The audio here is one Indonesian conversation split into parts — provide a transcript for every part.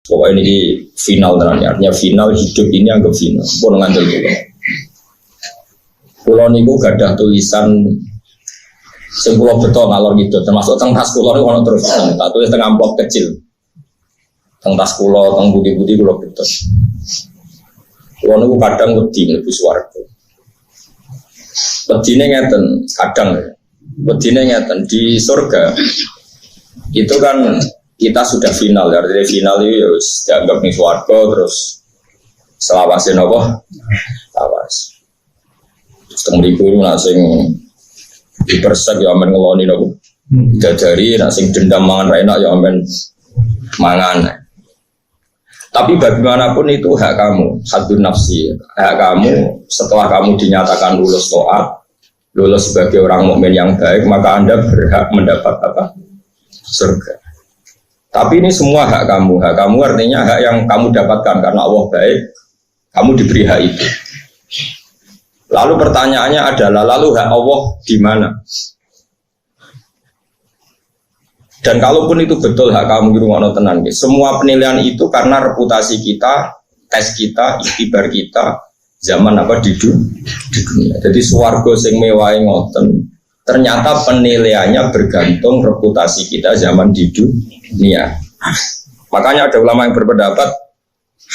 Pokoknya ini final ternyata, artinya final hidup ini anggap final. Pun ngandel pulau. Pulau niku gadah tulisan sing kula beto ngalor gitu, termasuk teng tas kula niku ono terus tak tulis teng amplop kecil. Teng tas kula, teng budi-budi kula beto. Kula niku kadang wedi mlebu swarga. Wedine ngeten, kadang wedine ngeten di surga. Itu kan kita sudah final, artinya final itu ya dianggap ning swarga terus selawase napa? Lawas. Terus mriku nak sing dipersek ya amen ngeloni napa? Jajari nak sing dendam mangan ra enak ya amen mangan. Tapi bagaimanapun itu hak kamu, hadun nafsi, hak kamu setelah kamu dinyatakan lulus taat, lulus sebagai orang mukmin yang baik, maka Anda berhak mendapat apa? Surga. Tapi ini semua hak kamu artinya hak yang kamu dapatkan karena Allah baik, kamu diberi hak itu. Lalu pertanyaannya adalah, lalu hak Allah di mana? Dan kalaupun itu betul hak kamu di rumah tenan, semua penilaian itu karena reputasi kita, tes kita, ikhtibar kita, zaman apa di dunia. Jadi swarga sing mewahe ngoten, ternyata penilaiannya bergantung reputasi kita zaman di dunia. Makanya ada ulama yang berpendapat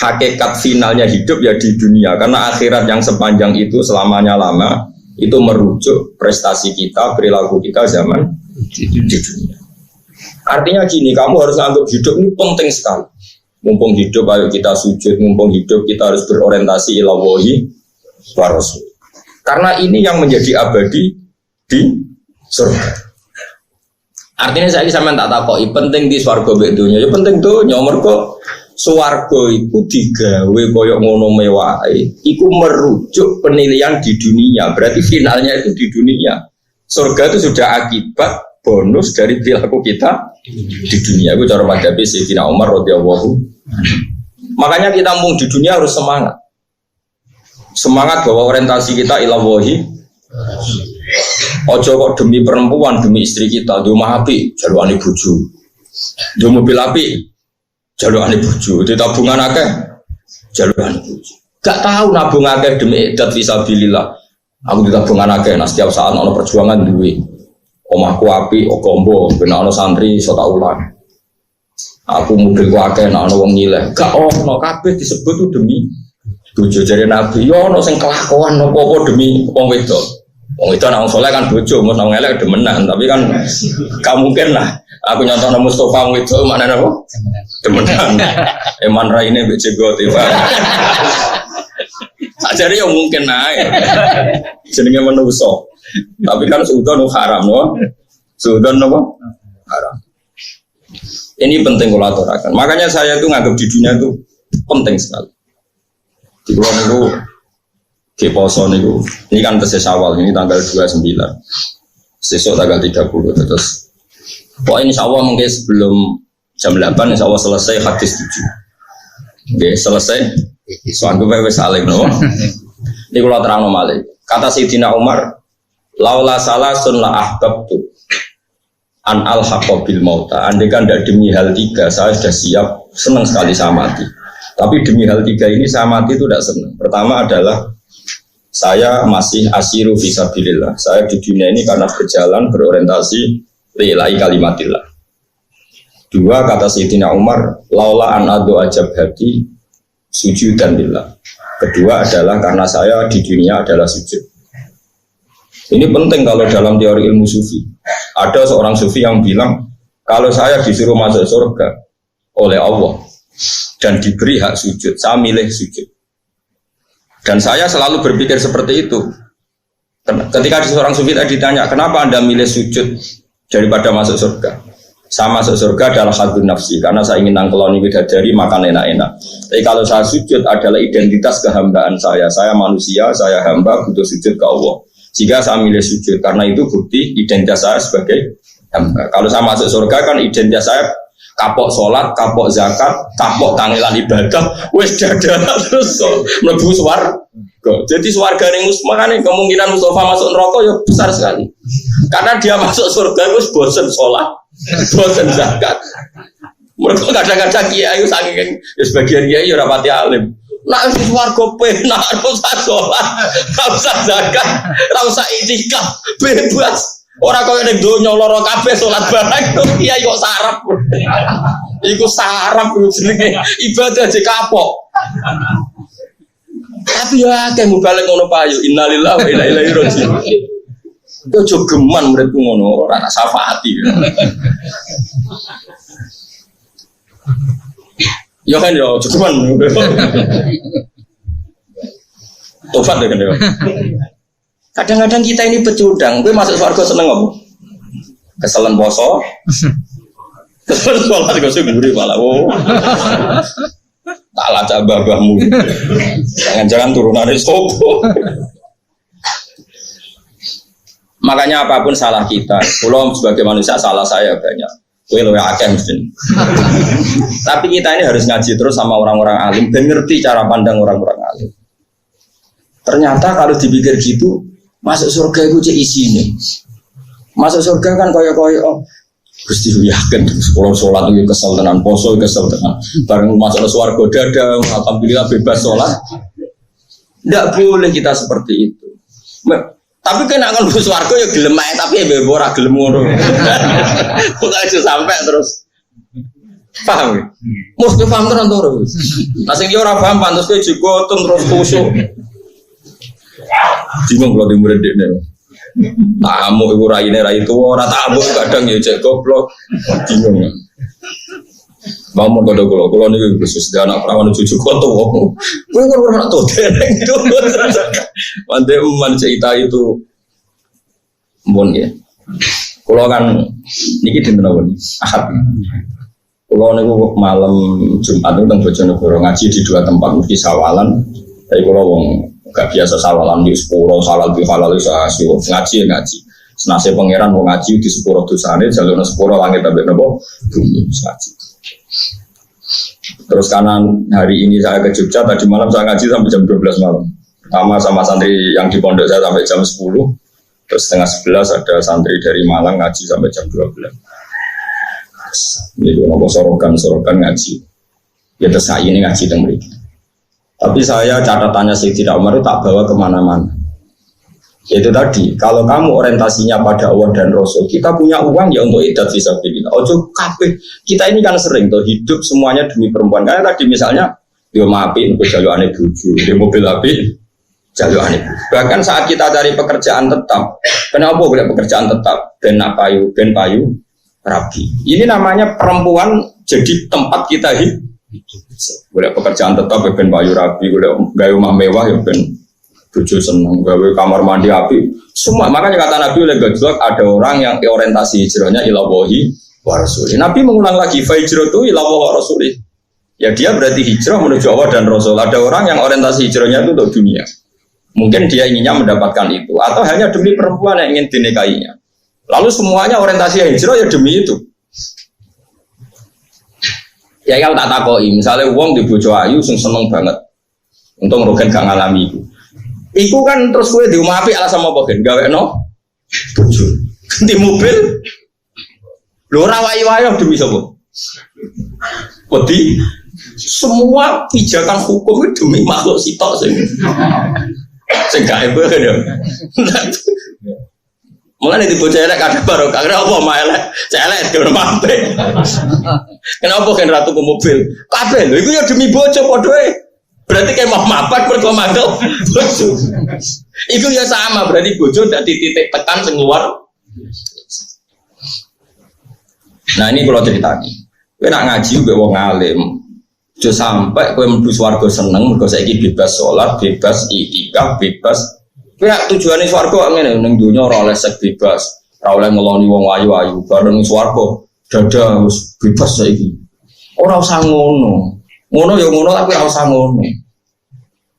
hakikat finalnya hidup ya di dunia, karena akhirat yang sepanjang itu selamanya lama itu merujuk prestasi kita, perilaku kita zaman di dunia. Artinya gini, kamu harus anggap hidup ini penting sekali. Mumpung hidup, ayo kita sujud. Mumpung hidup, kita harus berorientasi ila wahi wa rasul. Karena ini yang menjadi abadi di surga. Artinya saya sama tak takoki penting di swarga mbek donya. Ya penting donya, mergo swarga iku digawe koyo ngono mewahe. Iku merujuk penilaian di dunia. Berarti finalnya itu di dunia. Surga itu sudah akibat bonus dari perilaku kita di dunia. Itu cara madhabi Sayyidina Umar radhiyallahu. Makanya kita mung di dunia harus semangat. Semangat bahwa orientasi kita ila wahi. Ojo kok demi perempuan, demi istri kita, di rumah api, jalukane bojo. Di mobil api, jalukane bojo. Di tabungan akeh, jalukane bojo. Gak tahu nabung akeh demi idat fisabilillah. Aku di tabungan akeh, nah setiap saat ono perjuangan duwe. Omahku api, okombo, benar ono santri, so tak ulang. Aku mobilku akeh, nak ono wong nyileh. Gak ono kabeh disebut tuh demi bojo jare Nabi. Yo ono sing kelakuan apa-apa demi wong wedok. Wong wedok nang soleh kan bojo, mesti nang elek demenan. Tapi kan gak mungkin lah. Aku nyontohno Mustofa wong wedok maknane apa? Demenan. Eman raine mbek jenggot tiba. Sajare yo mungkin ae. Jenenge manusa. Tapi kan suudon haram, no? Suudon apa? Haram. Ini penting kalau aturakan. Makanya saya itu nganggap di dunia itu penting sekali. Di bulan itu, di poso itu, ini kan tesis awal, ini tanggal 29. Sesok tanggal 30. Terus, pokoknya insya Allah mungkin sebelum jam 8, insya Allah selesai hadis 7. Oke, selesai. Soalnya gue saling, no? Ini kalau terang nomalik. Kata Sayyidina Umar, laula salasun la ahbabtu an al-haqqa bil mauta. Andai kan tidak demi hal tiga, saya sudah siap, senang sekali saya mati. Tapi demi hal tiga ini saya mati itu tidak senang. Pertama adalah saya masih asiru fisabilillah. Saya di dunia ini karena berjalan berorientasi lillahi kalimatillah. Dua, kata Sayyidina Umar, laula an adu ajab hati sujudan lillah. Kedua adalah karena saya di dunia adalah sujud. Ini penting kalau dalam teori ilmu sufi. Ada seorang sufi yang bilang, kalau saya disuruh masuk surga oleh Allah dan diberi hak sujud, saya milih sujud. Dan saya selalu berpikir seperti itu. Ketika seorang sufi tadi ditanya, kenapa Anda milih sujud daripada masuk surga? Saya masuk surga adalah hadun nafsi, karena saya ingin nangkeloni bidadari, makan enak-enak. Tapi kalau saya sujud adalah identitas kehambaan saya. Saya manusia, saya hamba, butuh sujud ke Allah. Jika saya milih sujud, karena itu bukti identitas saya sebagai hamba. Kalau saya masuk surga kan identitas saya kapok sholat, kapok zakat, kapok tangilan ibadah, wes dada terus mlebu swarga. Jadi swarga ning makane kemungkinan Mustafa masuk neraka ya besar sekali. Karena dia masuk surga wis bosen sholat, bosen zakat. Mereka kadang-kadang kiai saking sebagian kiai ora pati alim. Nak wis warga penak ora usah salat, ora usah zakat, ora usah itikaf, bebas. Ora koyo ning donya lara kabeh salat bareng kiai kok sarap. Iku sarap jenenge ibadah aja kapok. Tapi ya akeh mubalik ngono payu. Innalillahi wa inna ilaihi raji'un. Ojo geman muridku ngono, ora tak syafaati. Ya kan ya, cuman tobat ya kan ya. Kadang-kadang kita ini pecundang, gue masuk surga seneng apa? Keselen poso, keselen sholat gue semburi malah. Oh, tak lacak babahmu. Jangan-jangan turunan dari sopo. Makanya apapun salah kita, kalau sebagai manusia salah saya banyak. Gue lebih akeh mesti. Tapi kita ini harus ngaji terus sama orang-orang alim dan ngerti cara pandang orang-orang alim. Ternyata kalau dipikir gitu, masuk surga itu cek isinya. Masuk surga kan koyo-koyo oh, Gusti yakin sekolah sholat itu kesel tenan, poso kesel tenan. Bareng masuk ke surga dada, alhamdulillah bebas sholat. Tidak boleh kita seperti itu. Tapi kena kan bus warga ya gelem ae tapi ya ora gelem ngono. Kok aja sampai terus. Paham? Mesti paham terus. Nah sing ora paham pantes kowe jigoten terus kusuk. Bingung kalau di murid dekne. Tamu iku raine rai tuwa ora tamu kadang ya cek goblok. Bingung. Bangun kode kulo nih khusus dia anak perawan cucu koto, gue kan pernah tuh dereng itu, mantai cerita itu, bon ya, kulo kan niki di mana pun, ahad, kulo nih malam Jumat itu tentang Bojonegoro ngaji di dua tempat mesti sawalan, tapi kulo wong gak biasa sawalan di sepuro salal di halal ngaji. Senase pangeran mau ngaji di sepuro dosane jalur sepuro langit sampai nopo bumi ngaji. Terus kanan hari ini saya ke Jogja, tadi malam saya ngaji sampai jam 12 malam. Pertama sama santri yang di pondok saya sampai jam 10. Terus setengah 11 ada santri dari Malang ngaji sampai jam 12. Ini nopo sorokan ngaji. Ya terus saya ini ngaji teng mriki. Tapi saya catatannya Sayyidina Umar itu tak bawa kemana-mana. Itu tadi, kalau kamu orientasinya pada Allah dan Rasul, kita punya uang ya untuk idat fisabilillah. Ojo kabeh. Kita ini kan sering tuh hidup semuanya demi perempuan. Kayak tadi misalnya, dia maafin untuk jalur aneh buju, dia mobil api, jalur aneh. Bahkan saat kita cari pekerjaan tetap, kenapa boleh pekerjaan tetap? Ben payu, rapi. Ini namanya perempuan jadi tempat kita hidup. Boleh pekerjaan tetap, ben payu rapi, boleh gaya rumah mewah ya ben tujuh senang, gawe kamar mandi api, semua. Makanya kata Nabi oleh gajlok ada orang yang orientasi hijrahnya ilawahi wa rasulih. Nabi mengulang lagi, fa hijratu ilawahi wa rasulih. Ya dia berarti hijrah menuju Allah dan Rasul. Ada orang yang orientasi hijrahnya itu untuk dunia. Mungkin dia inginnya mendapatkan itu, atau hanya demi perempuan yang ingin dinikahinya. Lalu semuanya orientasi hijrah ya demi itu. Ya kalau tak takoi, misalnya uang di bojo ayu, seneng banget, untuk merugikan gak ngalami itu. Iku kan terus gue diumapi alasan apa kan? Gawe no, bojo, ganti mobil, lo rawai-wai demi siapa? Wedi, semua pijakan hukum itu demi makhluk sitok sing gak kan ya. Mulai di bocah elek ada barokah, kenapa mah elek? Celek kalau mampe. Kenapa kan ratu ke mobil? Kabeh lho, itu ya demi bojo podoe. Berarti kayak mau mapak berkomando bojo. Itu ya sama, berarti bojo udah titik tekan keluar. Nah ini kalau cerita nih, gue nak ngaji gue wong alim, jo sampai gue mlebu swarga seneng, mergo saiki bebas sholat, bebas itikaf, bebas. Gue tujuannya swarga ngene, ning dunya ora oleh sek bebas, ora oleh ngeloni wong ayu-ayu, bareng swarga dada wis bebas saiki. Ora usah ngono. Ngono ya ngono tapi ora usah ngono.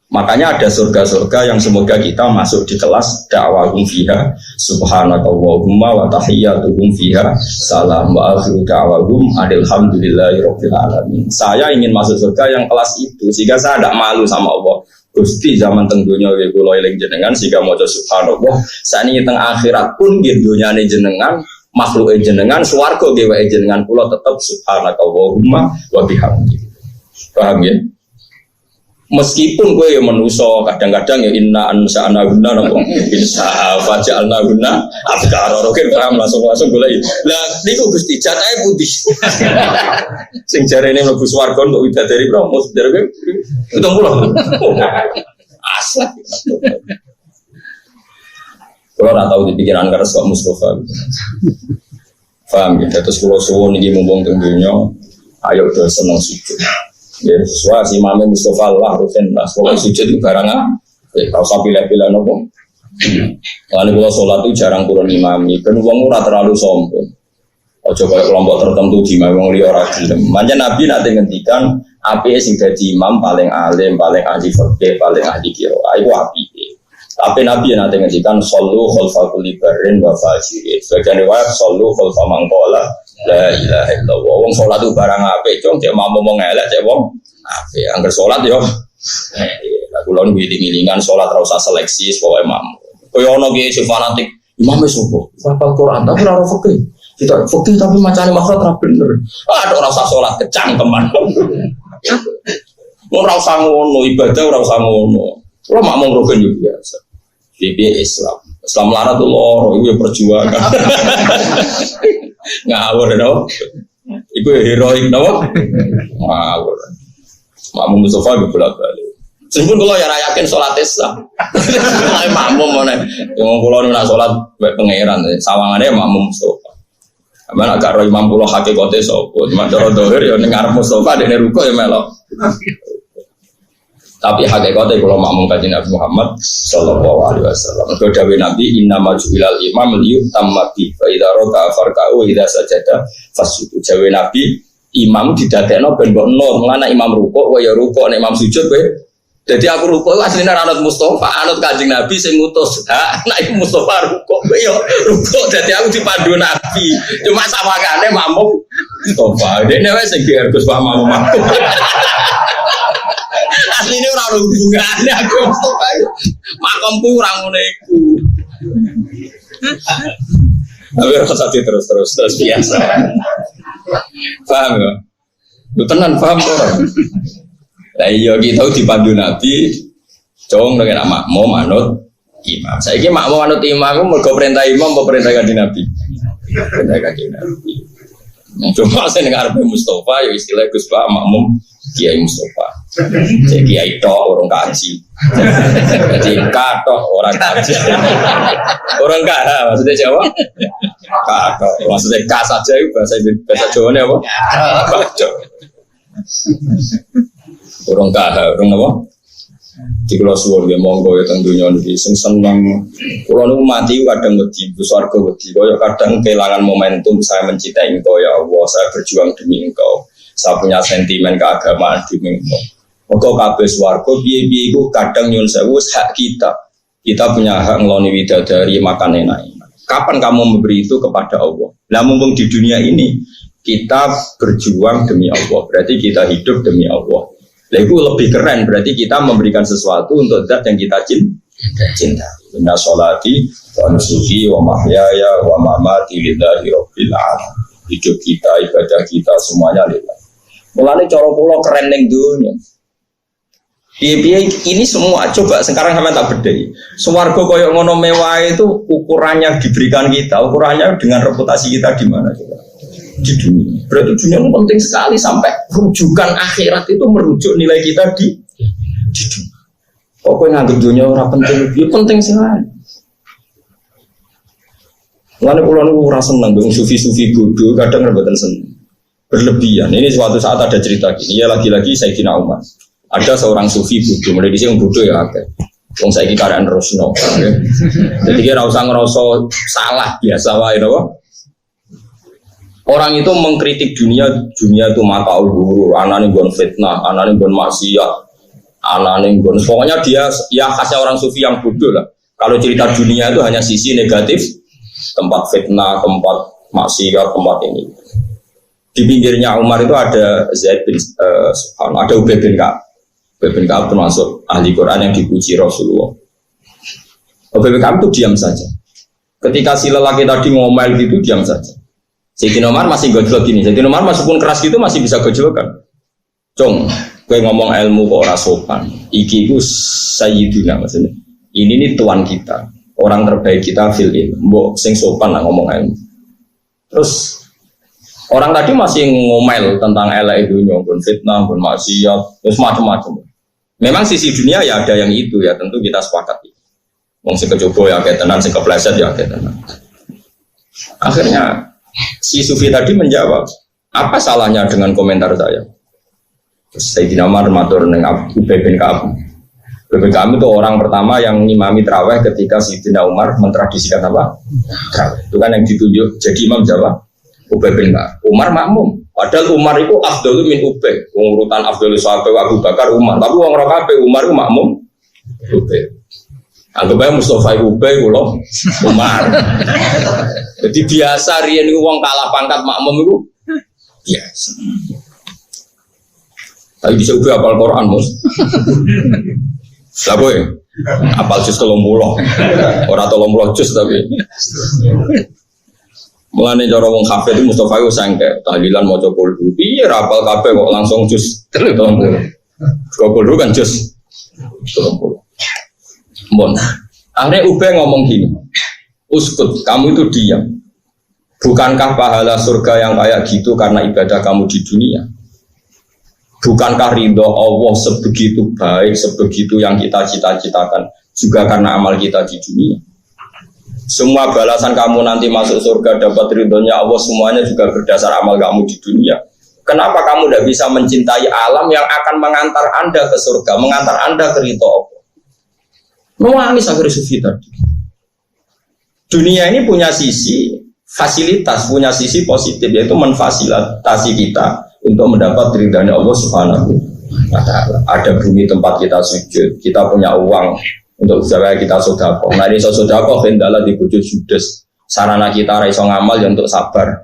Makanya ada surga-surga yang semoga kita masuk di kelas da'wahum fiha subhanakallahumma wa tahiyyatuhum fiha salam wa akhiru da'wahum alhamdulillahirabbil alamin. Saya ingin masuk surga yang kelas itu sehingga saya tidak malu sama Allah. Gusti zaman teng donya we kula eling jenengan sehingga maca subhanallah. Sakniki teng akhirat pun nggih donyane jenengan makhluk jenengan, swarga dewa jenengan kula tetep subhanakallahumma wa bihamdi. Paham ya? Meskipun gue ya manusa, kadang-kadang ya inna ansa'na guna nopo insya faja'alna guna abkara rokin paham langsung golek. Lah niku Gusti jatahe putih. Sing jarene mlebu swarga untuk widadari promo jarene 70. Asli. Kalau ora tau dipikiran keres kok Mustafa. Paham ya? Terus kula suwun iki mumpung teng donya ayo do seneng sujud. Ya, sesuai si Imam Mustafa Allah rutin lah. Soalnya sujud itu barang kalau usah pilih-pilih nopo. Kalau kalau sholat itu jarang turun imami. Kan uang ora terlalu sombong. Ojo kayak kelompok tertentu di imam liya ora gelem. Manja Nabi nanti ngendikan api sing dadi imam paling alim, paling ahli fikih, paling ahli qiraah. Iku api. Tapi Nabi nanti ngendikan sallu khalfa kulli barrin wa fajirin. Sebagian riwayat sallu khalfa man qala la ilaha illallah. Wong salat itu barang apik, cung cek mau ngomong elek cek wong apik. Angger salat yo. Lah kula niku ngiling-ngilingan salat ora usah seleksi pokoke makmum. Kaya ana kiye sing fanatik, imam wis opo? Hafal Quran tapi ora fikih. Kita fikih tapi macane makhraj ora bener. Ora usah salat kecangkeman. Ora usah ngono, ibadah ora usah ngono. Kula makmum rukun yo biasa. Piye Islam lara tuh loro, itu perjuangan. Ngawur dong. Itu heroik dong. Ngawur. Makmum Mustafa bolak-balik. Sehingga kalau ya yakin sholat sah. Makmum mana? Yang kalau nak sholat pangeran, sawangannya makmum Mustafa. Mana agak roh imam pulau hakikatnya sopo. Cuma cara dohir ya dengar Mustafa dia ruko ya melok. Tapi hakikatnya kalau makmum kaji Nabi Muhammad Sallallahu Alaihi Wasallam kalau dawai Nabi inna maju'ilal imam liyuk tammati fa'idha roka farka'u idha sajada fasudu dawai Nabi imam didadekno ben mbok nur ngana imam rukuk wa ya rukuk nek imam sujud kowe dadi aku rukuk asline anut Mustafa anut Kanjeng Nabi sing ngutus nek Mustafa rukuk kowe ya rukuk dadi aku dipandu Nabi cuma sawangane makmum Mustafa dene wis sing diargus Pak makmum aslinya orang hubungannya aku makamku orang ngoneku tapi rasa terus biasa paham ya? Lu tenan paham orang nah iya kita dipandu Nabi cong dengan makmum manut imam saya ini makmum manut imam aku mau perintah imam mau perintah kanjeng Nabi perintah kanjeng Nabi cuma saya dengar Mustafa ya istilah Gus Pak makmum Kiai Mustafa jadi Kiai tok orang kaji jadi katok orang kaji orang kah maksudnya Jawa katok maksudnya kas saja itu bahasa Jawa ini apa katok orang kah orang apa di Pulau Suwon ya monggo ya tentunya nih seneng kalau nu mati kadang wedi besar ke wedi kau kadang kehilangan momentum saya mencintai engkau ya Allah saya berjuang demi engkau saya punya sentimen keagamaan demi engkau engkau kabeh swarga piye-piye iku kadang nyun sewu hak kita punya hak ngeloni widadari makan enak kapan kamu memberi itu kepada Allah nah mumpung di dunia ini kita berjuang demi Allah berarti kita hidup demi Allah. Nah, itu lebih keren berarti kita memberikan sesuatu untuk zat yang kita cinta. Inna sholati wa nusuki wa mahyaya wa mamati lillahi rabbil alamin. Hidup kita, ibadah kita semuanya lillah. Mulane cara kula keren ning dunya. Piye-piye ini semua coba sekarang sampean tak bedhei. Swarga koyo ngono mewah itu ukurannya diberikan kita, ukurannya dengan reputasi kita di mana coba? Di dunia. Berarti dunia itu penting sekali sampai rujukan akhirat itu merujuk nilai kita di dunia. Pokoknya nganggep dunia orang penting, ya penting sekali. Lalu pulau itu rasa senang, sufi-sufi bodoh kadang rebutan senang, berlebihan. Ini suatu saat ada cerita gini, ya lagi-lagi Sayyidina Umar. Ada seorang sufi bodoh, mulai di sini bodoh ya agak. Wong saiki karyan Rosno. Jadi kira usah ngerasa salah biasa wae napa? Orang itu mengkritik dunia itu mataul guru, anane nggon fitnah, anane nggon maksiat, anane nggon. Pokoknya dia ya khasnya orang sufi yang bodoh lah. Kalau cerita dunia itu hanya sisi negatif, tempat fitnah, tempat maksiat, tempat ini. Di pinggirnya Umar itu ada Zaid bin ada Ubay bin Ka'ab. Ubay bin Ka'ab termasuk ahli Quran yang dipuji Rasulullah. Ubay bin Ka'ab itu diam saja. Ketika si lelaki tadi ngomel gitu diam saja. Sayyidina Umar masih gojlok gini. Sayyidina Umar meskipun keras gitu masih bisa gojlokan. Cong, gue ngomong ilmu kok ora sopan. Iki itu sayyidina maksudnya. Ini nih tuan kita, orang terbaik kita fil ilmu. Mbok sing sopan lah ngomong ilmu. Terus orang tadi masih ngomel tentang elek dunia, pun fitnah, pun maksiat, terus macam-macam. Memang sisi dunia ya ada yang itu ya, tentu kita sepakat. Wong sing kecoba ya kayak tenan, sing kepleset ya kayak tenan. Akhirnya si Sufi tadi menjawab, apa salahnya dengan komentar saya? Terus Sayyidina Umar matur dengan Ubay bin Ka'ab. Ubay bin Ka'ab itu orang pertama yang ngimami tarawih ketika Sayyidina Umar mentradisikan apa? Tarawih. Itu kan yang ditunjuk jadi imam Jawa. Ubay bin Ka'ab. Umar makmum. Padahal Umar itu afdalu min Ubay. Urutan afdalu sahabat Abu Bakar Umar. Tapi wong ora kabeh Umar itu makmum Ubay. Anggap aja Mustafa Ubay kula Umar. Jadi biasa riyen niku wong kalah pangkat makmum itu biasa. Tapi bisa Ubay apal Quran, Mus. Lah kowe apal juz 30. Ora 30 juz tapi. Mulane cara wong hafid itu Mustafa itu sangke tahlilan maca qul. Piye ra apal kabeh kok langsung juz 30. Qul kan juz 30. Mon. Akhirnya Ubay ngomong gini, uskut, kamu itu diam. Bukankah pahala surga yang kayak gitu karena ibadah kamu di dunia? Bukankah ridho Allah sebegitu baik, sebegitu yang kita cita-citakan juga karena amal kita di dunia? Semua balasan kamu nanti masuk surga dapat ridhonya Allah semuanya juga berdasar amal kamu di dunia. Kenapa kamu tidak bisa mencintai alam yang akan mengantar Anda ke surga, mengantar Anda ke ridho Allah? Nangis akhirnya Sufi tadi. Dunia ini punya sisi fasilitas, punya sisi positif, yaitu memfasilitasi kita untuk mendapat ridhanya Allah Subhanahu wa Ta'ala. Ada bumi tempat kita sujud, kita punya uang untuk supaya kita sedekah. Nah ini sedekah hendalah di bojo judes. Sarana kita ra iso ngamal ya untuk sabar.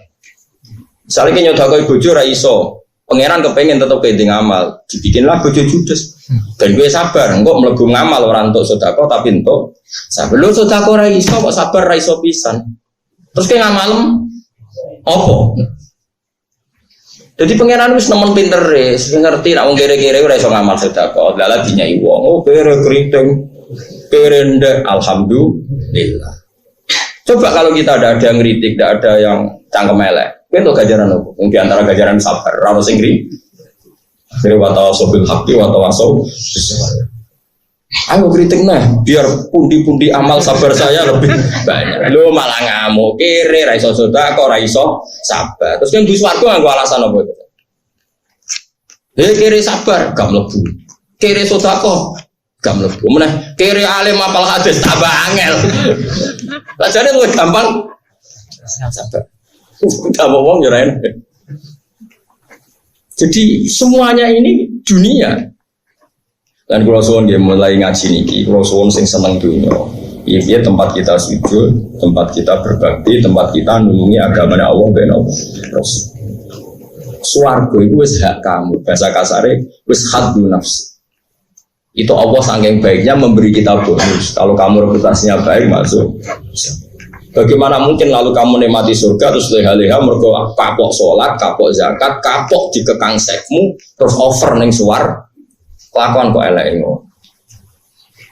Misalnya kita nyodakoi bojo ra iso, pangeran kepengen tetap kayak ngamal, dibikinlah bojo judes. Dan gue sabar, engkau melebu ngamal orang untuk sedekah tapi untuk sabar. Lu sedekah ra iso kok sabar ra iso pisan. Terus kayak ngamalem opo? Jadi pangeran wis nemen pinter wis ngerti nek wong kere-kere ora iso ngamal sedekah. Lha dinyai wong, oh kere kriting. Kere ndek alhamdulillah. Coba kalau kita ada yang ngritik, tidak ada yang cangkem elek. Kuwi entuk gajaran opo? Mungkin antara gajaran sabar, ora ono sing Kira watawasau bil haqqi watawasau bis-sabr. Ayo kritik nah, biar pundi-pundi amal sabar saya lebih banyak. Lo malah ngamuk, kere ra iso sedekah, ra iso sabar. Terus kan Gus Wargo nganggo alasan apa itu? Kere sabar gak mlebu. Kere sedekah gak mlebu. Meneh kere alim apal hadis tambah angel. Lah jane luwih gampang sabar. Udah ngomong yo ra enak. Jadi semuanya ini dunia. Dan kalau suwon dia mulai ngaji niki, kalau suwon sing seneng dunia, iya tempat kita sujud, tempat kita berbakti, tempat kita nunungi agama Allah ben Allah. Terus swarga itu wis hak kamu, bahasa kasare wis haddu nafsi. Itu Allah saking baiknya memberi kita bonus. Kalau kamu reputasinya baik masuk. Bagaimana mungkin lalu kamu nikmati surga terus leha-leha mergo kapok sholat, kapok zakat, kapok dikekang sekmu, terus over ning suar, kelakuan kok elek ngono.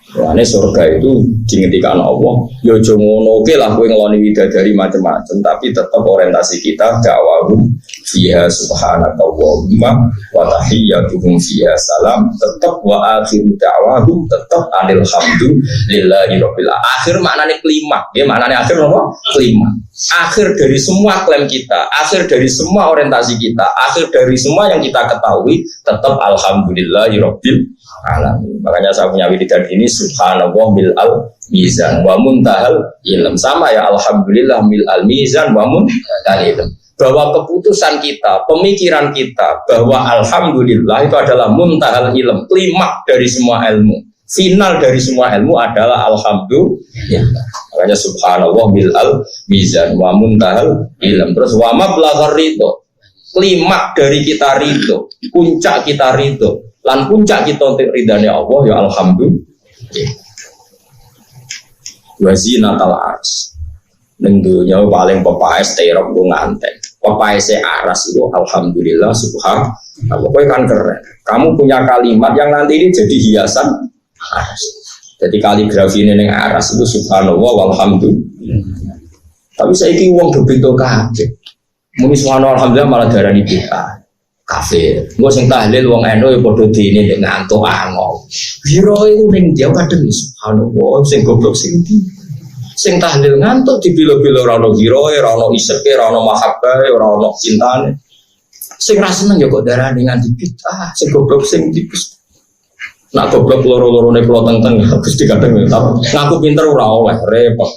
Ini surga itu diingatkan Allah, yo aja ngono oke lah kowe ngeloni widadari macam-macam, tapi tetap orientasi kita dakwahum fiha subhanakallahumma wa tahiyyatuhum fiha salam, tetap wa akhiru dakwahum tetap alhamdulillahi rabbil alamin. Akhir maknanya kelima, ya maknanya akhir apa? Kelima. Akhir dari semua klaim kita, akhir dari semua orientasi kita, akhir dari semua yang kita ketahui tetap alhamdulillahi rabbil alamin. Makanya saya punya wiridan ini subhanallah bil al mizan wa muntahal ilm, sama ya alhamdulillah bil al mizan wa muntahal ilm. Bahwa keputusan kita, pemikiran kita bahwa alhamdulillah itu adalah muntahal ilm, klimak dari semua ilmu, final dari semua ilmu adalah alhamdulillah. Makanya subhanallah bil al mizan wa muntahal ilm. Terus wa mablaghar ridho, klimak dari kita ridho, puncak kita ridho, lan puncak kita untuk ridhanya Allah ya alhamdulillah. Wa zinatal ars. ning dunya paling pepaes terop go ngantek. Pepaese aras itu alhamdulillah subhanallah. Kowe kan keren. Kamu punya kalimat yang nanti ini jadi hiasan aras. Jadi kaligrafi ini ning aras itu subhanallah walhamdulillah. Tapi saiki wong berbeda kabeh. Muni subhanallah alhamdulillah malah darani bid'ah. Kafir. Engko sing tahlil wong NU ya padha dene nek ngantuk angol. Biro iku ning dia kadang subhanallah sing goblok sing ndi. Sing tahlil ngantuk dibilo-bilo ora ono giroe, ora ono iseke, ora ono mahabbah, ora ono cintane. Sing ra seneng ya kok darani nganti bid'ah, sing goblok sing tipis. Nak goblok loro-lorone kula teng-teng Gusti kadang ngaku pinter ora oleh, repot.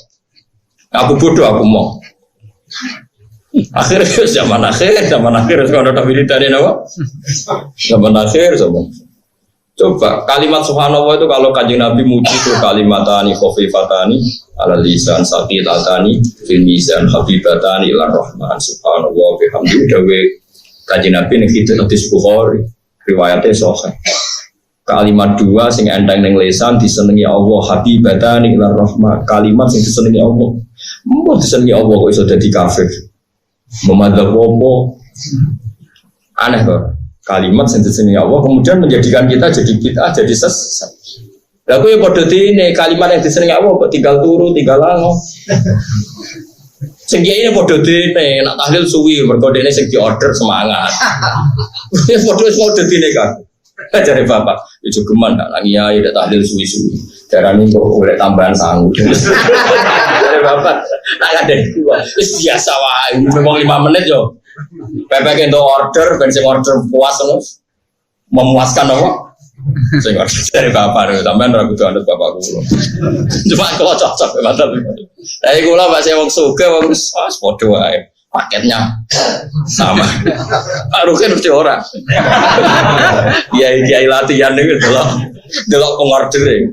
Aku bodoh aku mau. Akhirnya zaman akhir kalau ada militer ini apa? Zaman akhir zaman. Coba kalimat subhanallah itu kalau Kanjeng Nabi muji itu kalimatani khafifatani ala lisan saqilatani fil mizan habibatani ila rahman subhanallah bihamdihi dawe Kanjeng Nabi ning kitab hadis Bukhari riwayatnya sahih. Kalimat dua sing endang ning lisan disenengi Allah habibatani ila rahman kalimat sing disenengi Allah. Mau disenengi Allah kok iso dadi kafir. Memadzhab apa? Aneh kok. Kalimat yang disenangi Allah kemudian menjadikan kita jadi bid'ah, jadi sesat. Lalu ya pada ini kalimat yang disenangi Allah kok tinggal turu, tinggal lango. Sing ini pada ini nak tahlil suwi berkode ini sing di order semangat. Ya pada ini kan. Cari bapak, itu geman kan lagi ya tidak tahlil suwi-suwi. Darah ini kok boleh tambahan sanggup. Cari bapak, tak ada dua. Biasa wah, memang 5 menit yo. Bebek itu order, bensin order puas terus memuaskan apa? Sing order dari bapak, tambahan ragu tuh anut bapak kulo. Cuma kalau cocok, betul. Dari kulo masih wong suge, wong podo aja. Paketnya sama. Rugen mesti orang. Iya latihan itu delok pengorder.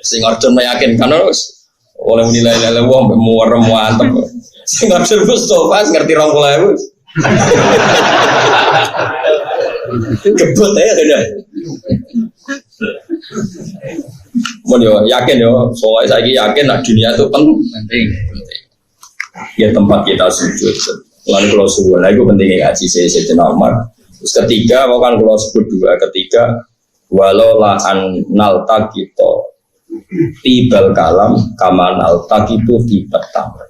Sing order meyakinkan terus oleh nilai-nilai wong muarem mantep. Sing order Mustafa ngerti 20.000. Gebut ya kan. Mun yo yakin yo, soalnya saya yakin nak dunia itu penting. Ya tempat kita sujud. Lalu kalau subuh lagi pentingnya ngaji Sayyidina Umar. Terus ketiga, kan kalau sebut dua, ketiga walau la an kita tibal kalam kaman itu tibat tamr.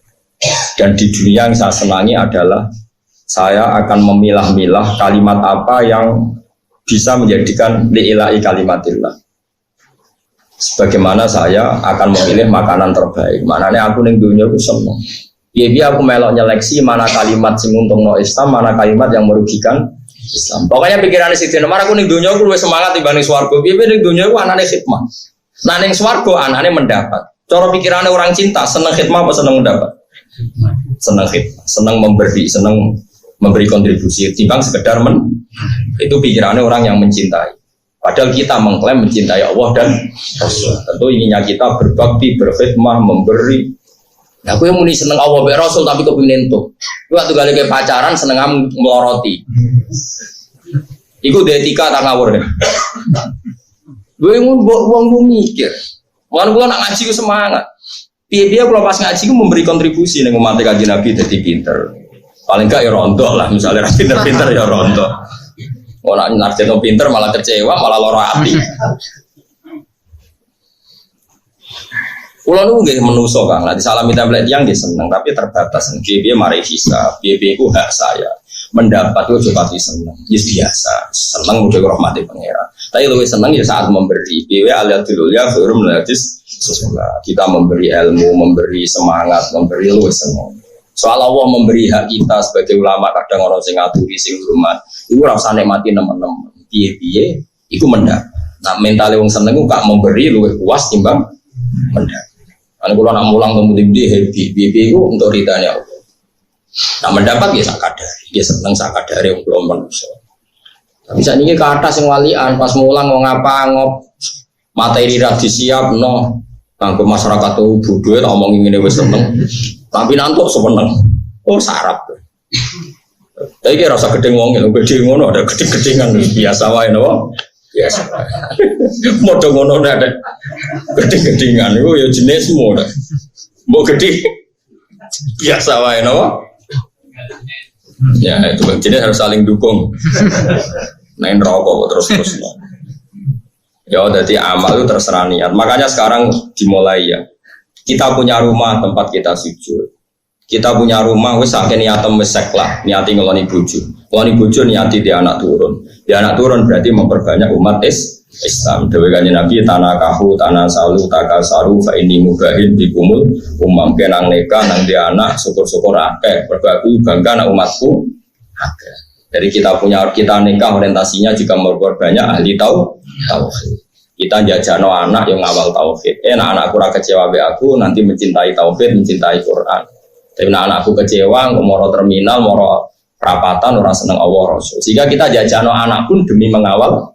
Dan di dunia yang saya senangi adalah saya akan memilah-milah kalimat apa yang bisa menjadikan li'ilahi kalimatillah. Sebagaimana saya akan memilih makanan terbaik. Maknanya aku ning dunia aku seneng. Biar aku melok nyeleksi mana kalimat sing untungno Islam, mana kalimat yang merugikan Islam. Pokoknya pikirannya Sayyidina Umar aku ning dunia aku luwih semangat dibanding swarga. Biar ning dunia aku anane khidmah. Nah ning swarga anane mendapat. Cara pikirannya orang cinta seneng khidmah apa seneng mendapat? Seneng khidmah, seneng memberi, seneng memberi kontribusi. Timbang sekedar itu pikirannya orang yang mencintai. Padahal kita mengklaim mencintai Allah dan Rasul. Tentu inginnya kita berbakti, berkhidmah, memberi. Aku yang muni seneng Allah be Rasul tapi kepengin entuk. Ku waktu kali ke pacaran seneng meloroti. Iku etika tak ngawur. Gue wong mikir. Wan kula nak ngaji ku semangat. Piye-piye kula pas ngaji ku memberi kontribusi ning umat Kanjeng Nabi dadi pinter. Paling gak ya rontok lah misalnya pinter-pinter ya rontok. Orang narjeno pinter malah kecewa malah loro ati. Kulo nu nggih menuso Kang, lha disalami template yang nggih seneng tapi terbatas. Piye mari hisab, piye ku hak saya. Mendapat itu juga pasti seneng. Ya biasa, seneng udah rahmati pangeran. Tapi lebih seneng ya saat memberi. Piye aliat dulu ya forum hadis sesudah. Kita memberi ilmu, memberi semangat, memberi lebih seneng. Soal Allah memberi hak kita sebagai ulama kadang orang sing ngaturi sing hormat. Iku ora usah nikmati nemen-nemen. Piye-piye iku mendapat. Nah, mentale wong seneng ku gak memberi luwih puas timbang mendapat. Kalau nak mulang kemudian dia happy, itu untuk ridhanya Allah. Nah mendapat ya sakadari, dia senang sakadari yang belum manusia. Tapi saat ini ke atas yang walian, pas mulang mau ngapa ngop, materi radhi siap, no, tangguh masyarakat tuh bodoh, tak ngomongin ini wes seneng, tapi nanti sebeneng, oh sarap. Tapi kira rasa gedeng ngomongin, gedeng ngono ada gedeng-gedengan biasa wae no. Biasa. Modho ngono ada. Gedhe-gedhingan iku ya jenis semua. Mbok gedhe. Biasa wae no. Ya itu jadi harus saling dukung. Main rokok terus. Ya jadi amal itu terserah niat. Makanya sekarang dimulai ya. Kita punya rumah tempat kita sujud. Kita punya rumah wis sakit niatem mesek lah, niati ngeloni bojo. Ngeloni bojo niati di anak turun. Di anak turun berarti memperbanyak umat Islam. Dewe kanjeng Nabi tanah kahu, tanah salu, takasaru fa ini mubahin bikumul umam kenang neka nang dia anak syukur-syukur akeh. Berbaku bangga anak umatku akeh. Jadi kita nikah orientasinya juga memperbanyak ahli tauhid. Kita jajano anak yang awal tauhid. Anak-anakku ora kecewa be aku nanti mencintai tauhid, mencintai Quran. Tapi anakku kecewa, moro terminal, moro perapatan, orang seneng Allah Rasul. Sehingga kita jajano anak pun demi mengawal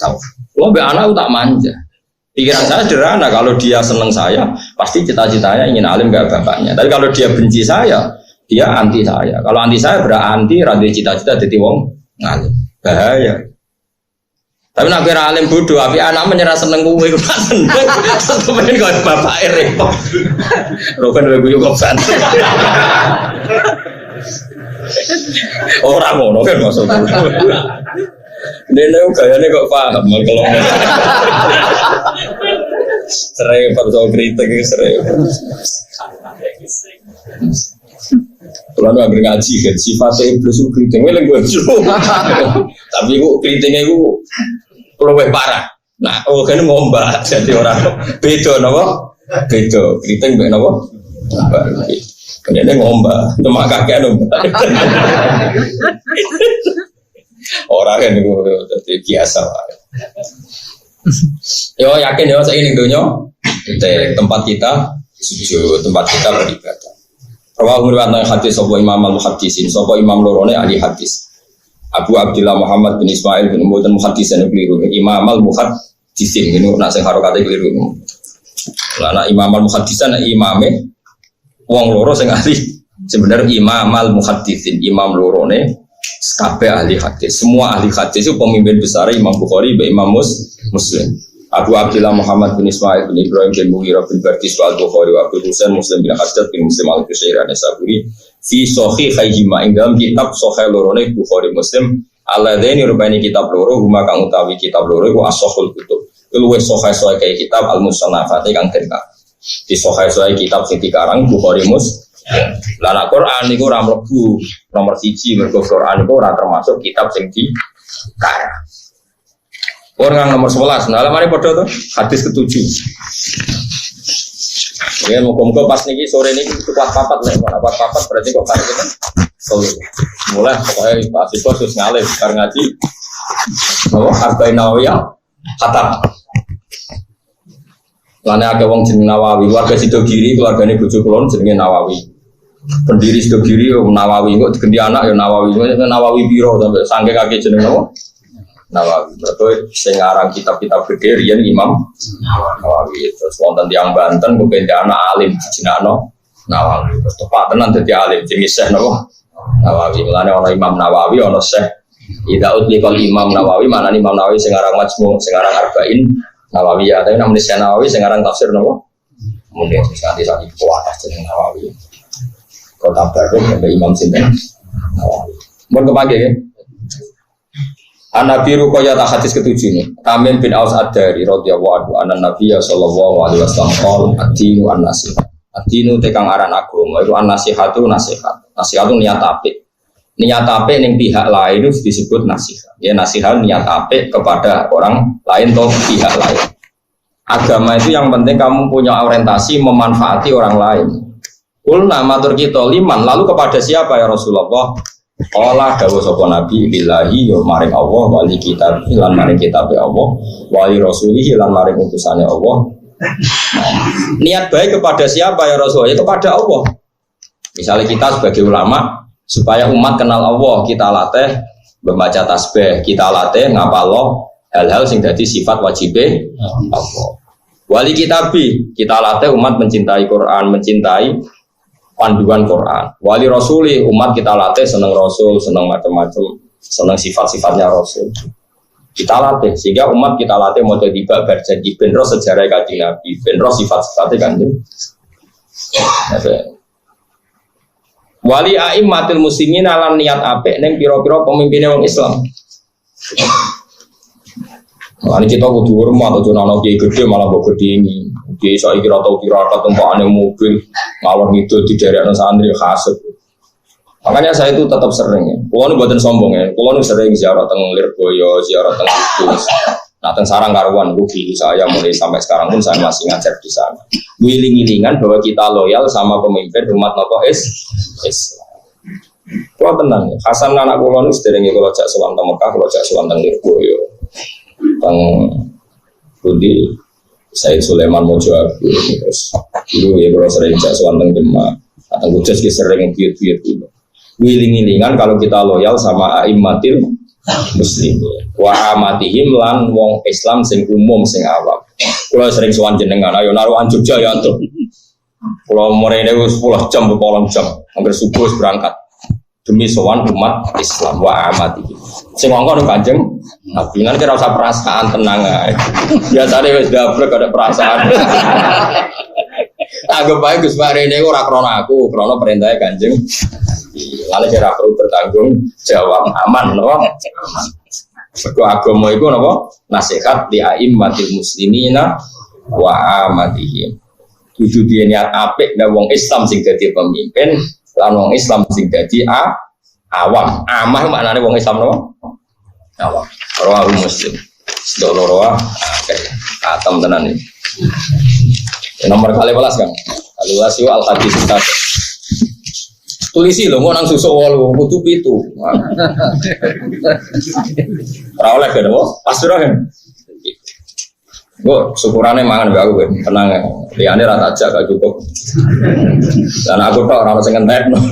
tauhid. Kalau be anak tak manja. Pikiran saya sederhana, kalau dia seneng saya, pasti cita-citanya ingin alim gak bapaknya. Tapi kalau dia benci saya, dia anti saya. Kalau anti saya berarti radhi cita-cita jadi wong ngalim. Bahaya. Tapi nak kira alim bodoh, tapi anak menyerah seneng gue, gue seneng. Temen kau bapak repot. Rokan gue juga bantu. Orang ngono kan maksudnya. Dene gayane kok paham kalau serai pada kritik serai. Kalau nggak ngaji kan sifatnya iblis itu kritik, meleng gue tapi gue kritiknya gue lebih parah. Nah, kan ngombak jadi orang beda, nopo beda kritik beda nopo. Kemudian ngombak, cuma kakek ngombak. Orang kan itu biasa. Yo yakin yo saya ini dunia tempat kita sujud, tempat kita beribadah. Rawahu riwayat hadis sapa Imam al-Muhaddisin, sapa Imam lorone ahli hadis. Abu Abdullah Muhammad bin Ismail bin Mu'tan muhaddisan keliru. Imam al-Muhaddisin ini nak sing harokate keliru. Lah nak Imam al-Muhaddisan imame wong loro sing ahli. Sebenarnya Imam al-Muhaddisin, imam lorone kabeh ahli hadis. Semua ahli hadis itu pemimpin besar Imam Bukhari, Imam Muslim. Abu Abdullah Muhammad bin Ismail bin Ibrahim bin Mughirah bin Bardis wal Bukhari wa Abu Husain Muslim bin Hajjaj bin Muslim al-Qushairi an-Nasaburi fi sahih haijima ing dalam kitab sahih lorone Bukhari Muslim alladzani rubani kitab loro huma kang utawi kitab loro iku as-sahihul kutub luwih sahih kaya kitab al-musannafati kang terka di sahih kitab sing dikarang Bukhari Muslim. Lah Quran niku ora mlebu nomor 1 mergo Quran niku ora termasuk kitab sing dikarang. Orang nomor 11, nah lemari podo tuh hadis ke-7. Ya muka-muka pas niki sore niki kuat papat nih, kuat papat berarti kok kan kita. Mulai pokoknya pasti terus ngalih sekarang ngaji. Oh, Arba'in Nawawiyah khatam. Lane akeh wong jeneng Nawawi, warga Sidogiri, keluargane bojo kula jenenge Nawawi. Pendiri Sidogiri Nawawi, kok diganti anak ya Nawawi. Nawawi piro sampai sangke kaki jeneng apa? Nawawi, betul. Sengarang kitab-kitab gede, rian Imam Nawawi. Terus wonten tiang Banten, kemudian anak alim, jinano Nawawi. Terus tepat tenan jadi alim, jenis Syekh Nawawi. Mulane ono Imam Nawawi, ono Syekh. Ida utlikal Imam Nawawi, mana Imam Nawawi sengarang Majmu, sengarang Arba'in Nawawi. Ya, tapi namanya Syekh Nawawi, sengarang tafsir nopo. Kemudian nanti saat itu kuatas jeneng Nawawi. Kota Baru, ada Imam Sinten Nawawi. Mau kepake ya? An-Nabi Ruqayyah hadis ke-7 ini. Tamim bin Aus Ad-Dari radhiyallahu anhu anna Nabiy sallallahu alaihi wasallam qol ad-dinu an-nasihat. Ad-dinu tekang aran agama itu an-nasihatu nasihat. Nasihat itu niat apik. Niat apik ning pihak lain itu disebut nasihat. Ya nasihat niat apik kepada orang lain atau pihak lain. Agama itu yang penting kamu punya orientasi memanfaati orang lain. Qulna matur kita liman lalu kepada siapa ya Rasulullah? Allah dawuh sapa nabi billahi ya maring Allah wali kitab lan maring kitab Allah wali rasulih lan maring utusane Allah. Niat baik kepada siapa ya Rasul? Ya kepada Allah. Misalnya kita sebagai ulama supaya umat kenal Allah, kita latih membaca tasbih, kita latih ngapalo hal-hal sing dadi sifat wajibe Allah. Wali kitabi, kita latih umat mencintai Quran, mencintai panduan Quran. Wali Rasuli, umat kita latih seneng Rasul, seneng macam-macam, seneng sifat-sifatnya Rasul. Kita latih, sehingga umat kita latih mau jadi berjanji benro sejarah Kanjeng Nabi, benro sifat-sifatnya Kanjeng. Wali a'immatil muslimin lan niat apik ning pira-pira pemimpine wong Islam. Lah kita kudu hormat aja ana kiai gedhe malah mbok gedhengi. Kiai saiki ora tau tirakat tumpakane mobil ngalor ngidul diderekno santri khasut. Makanya saya itu tetap sering ya. Kulo nu mboten sombong ya. Kulo nu sering ziarah teng Lirboyo, ziarah teng Kudus. Nah, teng Sarang Karuan rugi saya mulai sampai sekarang pun saya masih ngajar di sana. Wiling-wilingan bahwa kita loyal sama pemimpin umat nopo Islam. Kulo tenang ya. Hasan anak kulo nu sederenge kulo jak sowan teng Mekah, kulo jak sowan teng Lirboyo. Teng Budi Said Sulaiman Mojo Abu terus dulu ya kulo sering jak sowan teng Demak. Teng Kudus ki sering biut-biut dulu. Wiling-wilingan kalau kita loyal sama a'immatil muslimin wa amatihim lan wong Islam sing umum sing awam. Kula sering sowan jenengan ayo naruhan Jogja ya antuk. Kula mrene wis 10 jam 8 jam hampir subuh berangkat demi sowan umat Islam wa amatihim. Sing ngongkon Kanjeng Nabi kan kira usah perasaan tenang ae. Biasane wis dablek ada perasaan. Anggap bae Gus Marene ora krana aku, krana perintahe Kanjeng. Lalu kira perlu bertanggung jawab aman, no? Aman. Mergo agama iku napa? Nasihat li a'immatil muslimina wa amatihim. Kudu diene apik nek wong Islam sing dadi pemimpin, lan wong Islam sing dadi awam. Amah maknane wong Islam napa? Awam. Rawahu Muslim. Sedulur atam tenan iki. Nomor 14 Kang. Al-Wasiu al-Hadis Ustaz. Tulisi lho, mau nang susuk 8, kudu 7. Ora oleh kan, pas ora kan. Kok syukurane mangan mbek aku kowe, tenang ya. Liyane ra tak jak gak cukup. Dan aku tok ora sing entekno.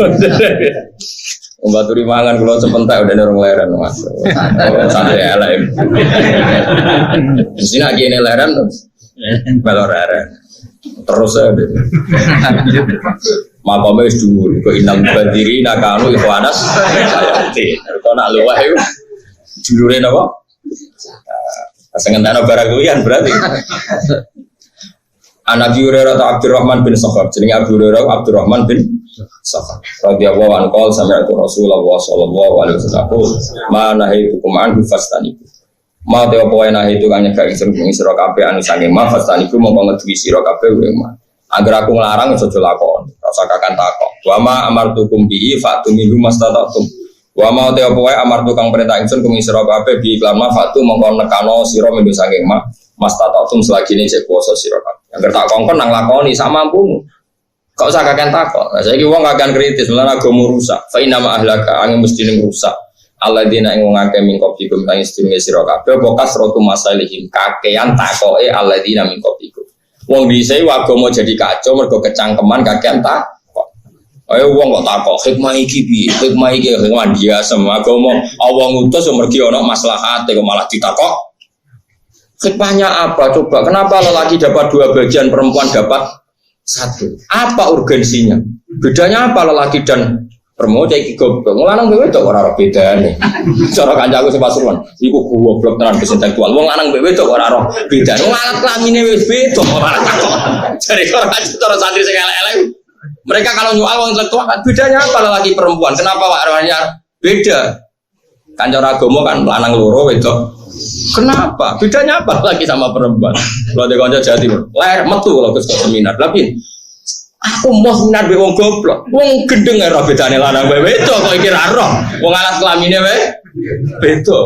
Mbaturi mangan kula sepentek udah nurung leren Mas. Santai elek. Mesti nak kene leren balor leren. Terus aja. Makamnya wis dhuwur, kok inam bandiri nakanu ikhwanas sayati. Kok nak luweh iku jurure napa? Sengen ana barang kuwian berarti. Anak Hurairah atau Abdurrahman bin Sakhar, jenenge Abu Hurairah Abdurrahman bin Sakhar. Radhiyallahu anhu qol sami'tu Rasulullah sallallahu alaihi wasallam ma nahaytukum anhu fastanibu. Ma te opo enak itu kan nyegah ingsun ing sira kabeh anu sange ma fastanibu mongko ngeduwi sira kabeh wa. Agar aku ngelarang aja lakon, ora usah kakan takok. Wa ma amartukum bihi fa'tu minhu mastata'tum. Wa ma te opo wae amartu kang perintah ingsun ing sira kabeh bi iklan ma fa'tu mongko nekano sira mendo saking ma mastata'tum selagi ini cek kuasa sira kabeh. Agar tak kongkon nang lakoni sak mampumu. Kok usah kakan takok. Saiki wong kakan kritis, menawa agama rusak. Fa inna ma ahlaka angin mesti ning rusak. Alladzina ing wong akeh min qablikum kang sedurunge sira kabeh pokas rotu masalihim kakean takoke alladzina min qablikum. Wong dhisik agama jadi kacau mergo kecangkeman kakean takok. Ayo wong kok takok hikmah iki piye? Hikmah iki hikmah dia semua agama Allah ngutus mergi ana maslahate kok malah ditakok. Hikmahnya apa? Coba kenapa lelaki dapat 2 bagian, perempuan dapat 1? Apa urgensinya? Bedanya apa lelaki dan perempuan iki goblok. Lanang dhewe tok ora bedane. Cara kancaku sing pasuruan, iku goblok tenan intelektual. Wong lanang dhewe tok ora ora bedane. Wong lanang kelamine wis beda ora takok. Jare cara santri sing elek-elek. Mereka kalau nyual wong intelektual bedanya apa lelaki perempuan? Kenapa warnanya beda? Kan cara agama kan lanang loro wedok. Kenapa? Bedanya apa lagi sama perempuan? Kalau ada kanca Jawa Timur, lahir metu kalau ke seminar. Tapi aku mau seminar be wong goblok. Wong gendeng ora bedane lanang wae wedok kok iki ra roh. Wong alat kelamine wae beda.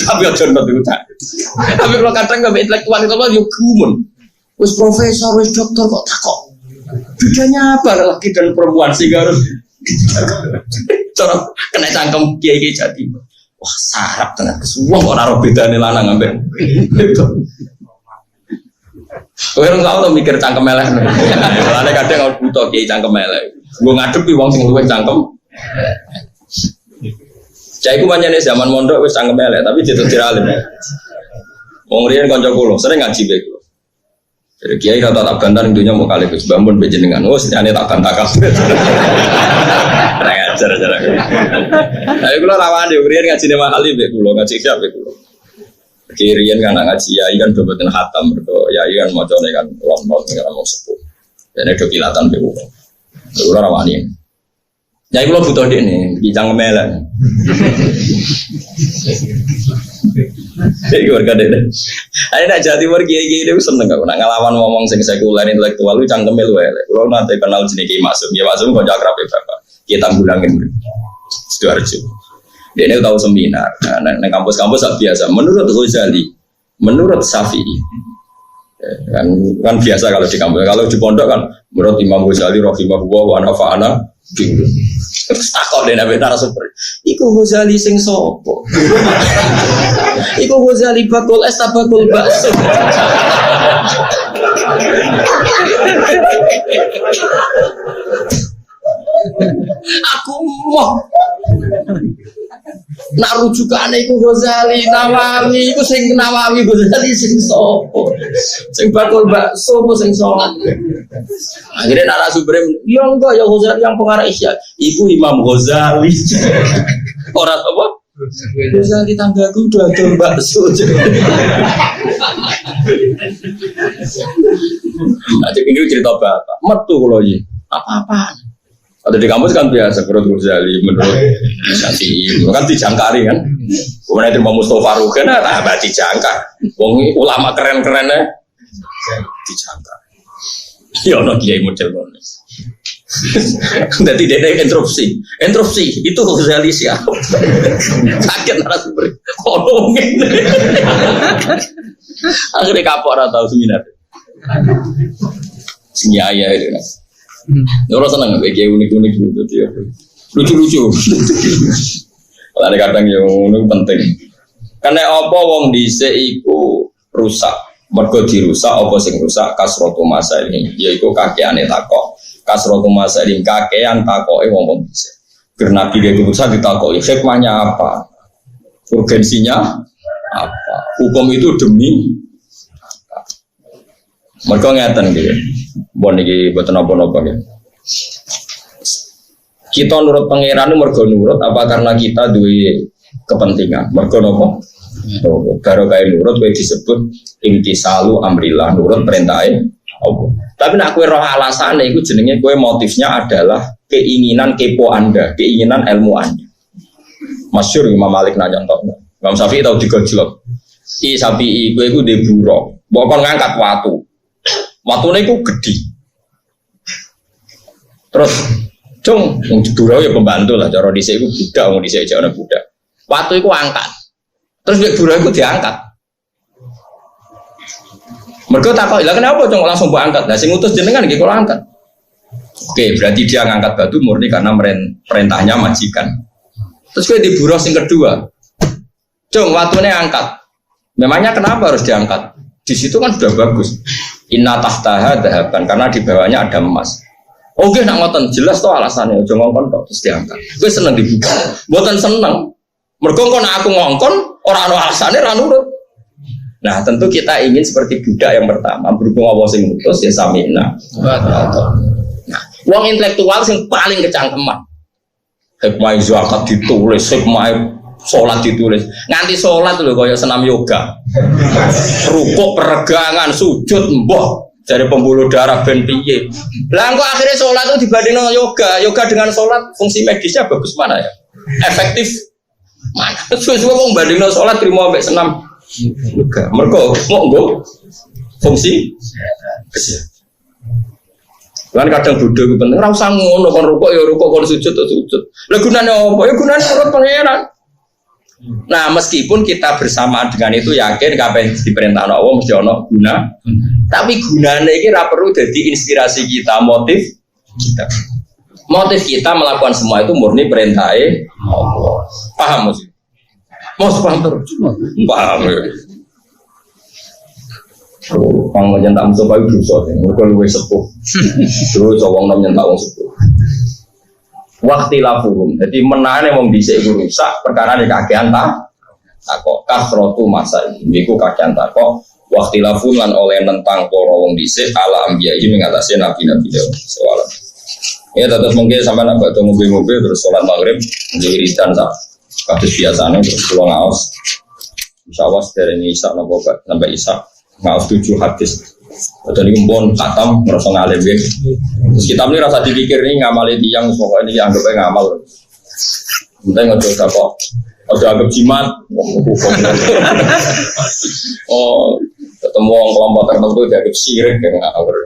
Tapi aja ngerti tak. Tapi kalau kadang enggak intelektual itu yo gumun. Wis profesor, wis dokter kok takok. Bedanya apa lelaki dan perempuan sehingga harus cara kena cangkem kiai-kiai Jawa Timur. Wah, sarap tenan kesuwung kok ora bedane lanang ambek wedok. Kowe ora tau mikir cangkem elek. Lane kadang butuh kiai cangkem elek. Gua ngadepi wong sing luwih cangkem. Cah iku pancene zaman mondok wis cangkem elek, tapi dadi alim. Wong riyen kanca kula sering ngaji bae kula. Jadi kiai rata tak bantar dunya mau kali Gus Bambun bejenengan. Oh, senyane tak bantah kabeh. Ajar-ajar. Tapi kula rawan yo riyen ngajine mahali mbek kula, ngaji siap mbek kula. Kirian kan ngaji yai kan boten khatam mergo yai kan macane kan lon-lon kan mau sepuh. Dene do kilatan mbek kula. Kula rawani. Ya kula butuh dekne, iki cang melek. Iki warga dekne. Ayo nak Jawa Timur kiai-kiai itu seneng kok nak ngelawan ngomong sing sekuler intelektual lu cangkeme lu elek. Kula nate kenal jenenge Ki Masum. Ya Masum kanca akrabe Bapak. Kita bulangin. Sidoarjo. Dia tahu seminar. Nah, kampus-kampus biasa. Menurut Ghazali, menurut Syafi'i, kan biasa kalau di kampus. Kalau di pondok kan menurut Imam Ghazali rahimahullah wa nafa'ana bihi. Terus takok deh nabi narasumber. Iku Ghazali sing sopo? Iku Ghazali bakul es tabakul bakso. Aku mau nak rujukane iku Ghazali Nawawi iku sing Nawawi Ghazali sing sopo sing bakul bakso apa sing salat akhirnya narasumber ya enggak ya Ghazali yang pengarang Isya iku Imam Ghazali ora apa Ghazali tanggaku udah ada bakso nah ini cerita bapak metu kalau ini apa-apa atau di kampus kan biasa menurut Ghazali, menurut Syafi'i, kan dijangkari kan. Kemudian itu Mustafa Rugen, nah dijangkar. Wong ulama keren-kerennya dijangkar. Ya ono kiai model ngono. Jadi dia interupsi itu Ghazali siapa? Sakit narasumber. Kono ngene. Akhirnya kapok ora tau seminar. Senyaya itu. Orang senang kayak unik-unik gitu ya. Lucu-lucu. Ada kadang yang unik penting. Karena apa wong dhisik iku rusak. Mergo dirusak apa sing rusak kasrotu masa ini yaiku kakeane takok. Kasrotu masa ini kakean takoke wong dhisik. Karena dia rusak ditakoki hikmahnya apa? Urgensinya apa? Hukum itu demi mereka ngeten gitu. Bon iki boten napa-napa gitu. Kita nurut pangeran mergo nurut apa karena kita duwe kepentingan. Mergo napa? Karo kae nurut kowe disebut imtisalu amrillah, nurut perintahe Allah. Tapi nek kowe roh alasane iku jenenge kowe motifnya adalah keinginan kepo Anda, keinginan ilmu Anda. Masyhur Imam Malik nanya tok. Imam Syafi'i tau digojlok. Sapi kowe iku ndek buruk. Mbok kon ngangkat watu. Watune iku gedhi. Terus, cung, wong durau ya pembantu lah. Cara dhisik iku budak, wong dhisik aja ana budak. Watu iku angkat. Terus nek durau iku diangkat. Mergo takok, "Lah kenapa cung langsung mbok angkat?" Lah sing ngutus jenengan nggih kula angkat. Oke, berarti dia ngangkat batu murni karena perintahnya majikan. Terus kowe di buruh sing kedua. Cung, watune angkat. Memangnya kenapa harus diangkat? Di situ kan sudah bagus. Inna tahtaha dahaban karena di bawahnya ada emas. Oke, nak ngoten jelas toh alasannya. Aja ngongkon tok terus diangkat. Kowe seneng dibuka. Mboten seneng. Mergo kok nek aku ngongkon ora ana alasane ra nurut. Nah, tentu kita ingin seperti budak yang pertama, berhubung Allah sing ngutus ya samina. Nah, wong intelektual sing paling kecangkeman. Hikmah zakat ditulis, hikmah sholat ditulis, nganti sholat lho kaya senam yoga, rukuk peregangan, sujud mbah dari pembuluh darah ben piye. Lah kok akhirnya sholat itu dibandingno yoga dengan sholat fungsi medisnya bagus mana ya? Efektif mana? Suwe-suwe wong bandingno sholat trimo ambek senam yoga. Mergo monggo fungsi kesehatan. Kan kadang bodho ku penting ora usah ngono kon rukuk ya rukuk kon sujud ya sujud. Lah gunane apa? Ya gunane urut pangeran. Nah, meskipun kita bersamaan dengan itu yakin kabeh diperintah Allah mesti ono guna. Tapi gunane iki ora perlu jadi inspirasi kita, motif kita. Motif kita melakukan semua itu murni perintahe Allah. Paham mesti? Mau paham terus. Paham. Kang nyentak musuh bae dosa, mergo luwih sepuh. Terus wong nom nyentak wong sepuh. Waktu lafurum, jadi menane wong dhisik iku rusak perkara kakean takok kasrotu masa iki iku kakean takok waktu lafun lan oleh nentang para wong dhisik ala ambiya iki mengatasi nabi-nabi soal. Ya terus mungkin sampai nak baca mobil-mobil terus sholat maghrib menjadi wiridan kados biasane terus kula ngaos insyaallah dari ini isak napa sampai isak ngaos 7 hadis Jadi pun katam merasa ngalim ya. Terus kita ini rasa dipikir nih ngamali tiang semua ini anggapnya ngamal. Kita nggak coba kok. Ada anggap jimat. Oh, ketemu orang kelompok tertentu dianggap sirik ya ngawur.